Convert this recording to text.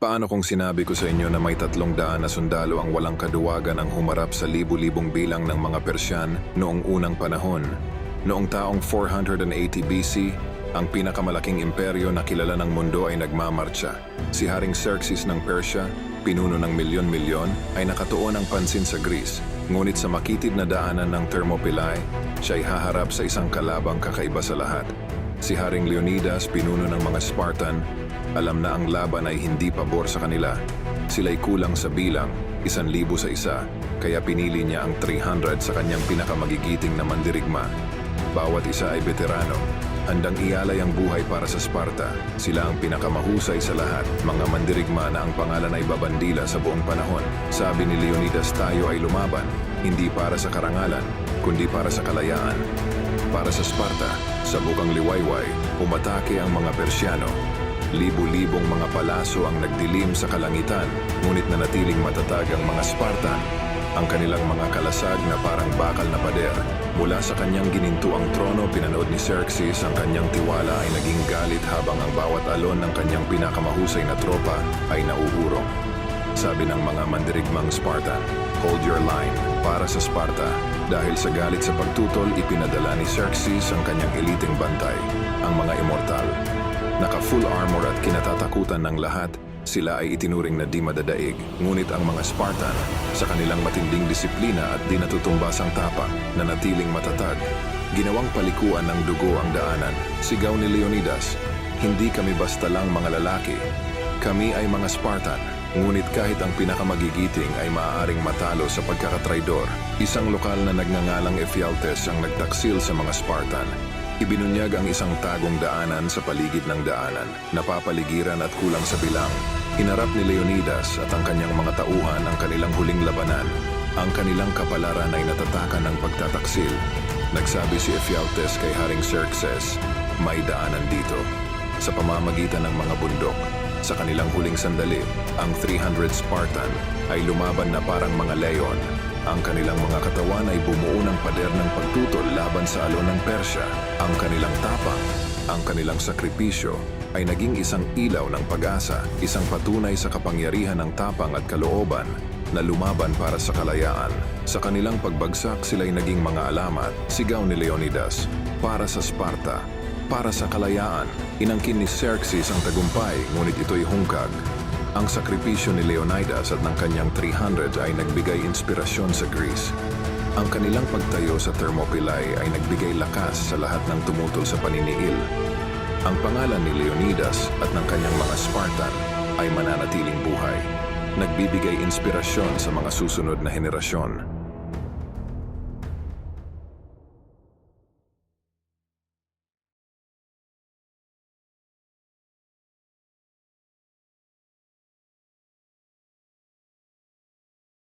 Paano kung sinabi ko sa inyo na may 300 na sundalo ang walang kaduwagan ang humarap sa libu-libong bilang ng mga Persyan noong unang panahon? Noong taong 480 BC, ang pinakamalaking imperyo na kilala ng mundo ay nagmamarcha. Si Haring Xerxes ng Persia, pinuno ng milyon-milyon, ay nakatuon ang pansin sa Greece. Ngunit sa makitid na daanan ng Thermopylae, siya ay haharap sa isang kalabang kakaiba sa lahat. Si Haring Leonidas, pinuno ng mga Spartan, alam na ang laban ay hindi pabor sa kanila. Sila'y kulang sa bilang, 1,000 sa isa, kaya pinili niya ang 300 sa kanyang pinakamagigiting na mandirigma. Bawat isa ay veterano, handang ialay ang buhay para sa Sparta. Sila ang pinakamahusay sa lahat, mga mandirigma na ang pangalan ay babandila sa buong panahon. Sabi ni Leonidas, tayo ay lumaban, hindi para sa karangalan, kundi para sa kalayaan. Para sa Sparta, sa bukang liwayway, umatake ang mga Persyano. Libu-libong mga palaso ang nagdilim sa kalangitan, ngunit nanatiling matatag ang mga Spartan. Ang kanilang mga kalasag na parang bakal na pader. Mula sa kanyang ginintuang trono, pinanood ni Xerxes ang kanyang tiwala ay naging galit habang ang bawat alon ng kanyang pinakamahusay na tropa ay nauurong. Sabi ng mga mandirigmang Spartan, "Hold your line para sa Sparta." Dahil sa galit sa pagtutol, ipinadala ni Xerxes ang kanyang eliteng bantay, ang mga immortal. Naka-full armor at kinatatakutan ng lahat, sila ay itinuring na di madadaig. Ngunit ang mga Spartan, sa kanilang matinding disiplina at di natutumbasang tapang, nanatiling matatag. Ginawang palikuan ng dugo ang daanan. Sigaw ni Leonidas, "Hindi kami basta lang mga lalaki. Kami ay mga Spartan." Ngunit kahit ang pinakamagigiting ay maaaring matalo sa pagkakatraidor, isang lokal na nagngangalang Ephialtes ang nagtaksil sa mga Spartan. Ibinunyag ang isang tagong daanan sa paligid ng daanan, napapaligiran at kulang sa bilang. Hinarap ni Leonidas at ang kanyang mga tauhan ang kanilang huling labanan. Ang kanilang kapalaran ay natatakan ng pagtataksil. Nagsabi si Ephialtes kay Haring Xerxes, "May daanan dito." Sa pamamagitan ng mga bundok, sa kanilang huling sandali, ang 300 Spartan ay lumaban na parang mga leon. Ang kanilang mga katawan ay bumuo ng pader ng pagtutol laban sa alon ng Persya. Ang kanilang tapang, ang kanilang sakripisyo ay naging isang ilaw ng pag-asa, isang patunay sa kapangyarihan ng tapang at kalooban na lumaban para sa kalayaan. Sa kanilang pagbagsak, sila'y naging mga alamat. Sigaw ni Leonidas, "Para sa Sparta, para sa kalayaan." Inangkin ni Xerxes ang tagumpay, ngunit ito'y hungkag. Ang sakripisyo ni Leonidas at ng kanyang 300 ay nagbigay inspirasyon sa Greece. Ang kanilang pagtayo sa Thermopylae ay nagbigay lakas sa lahat ng tumutol sa paniniil. Ang pangalan ni Leonidas at ng kanyang mga Spartan ay mananatiling buhay, nagbibigay inspirasyon sa mga susunod na henerasyon.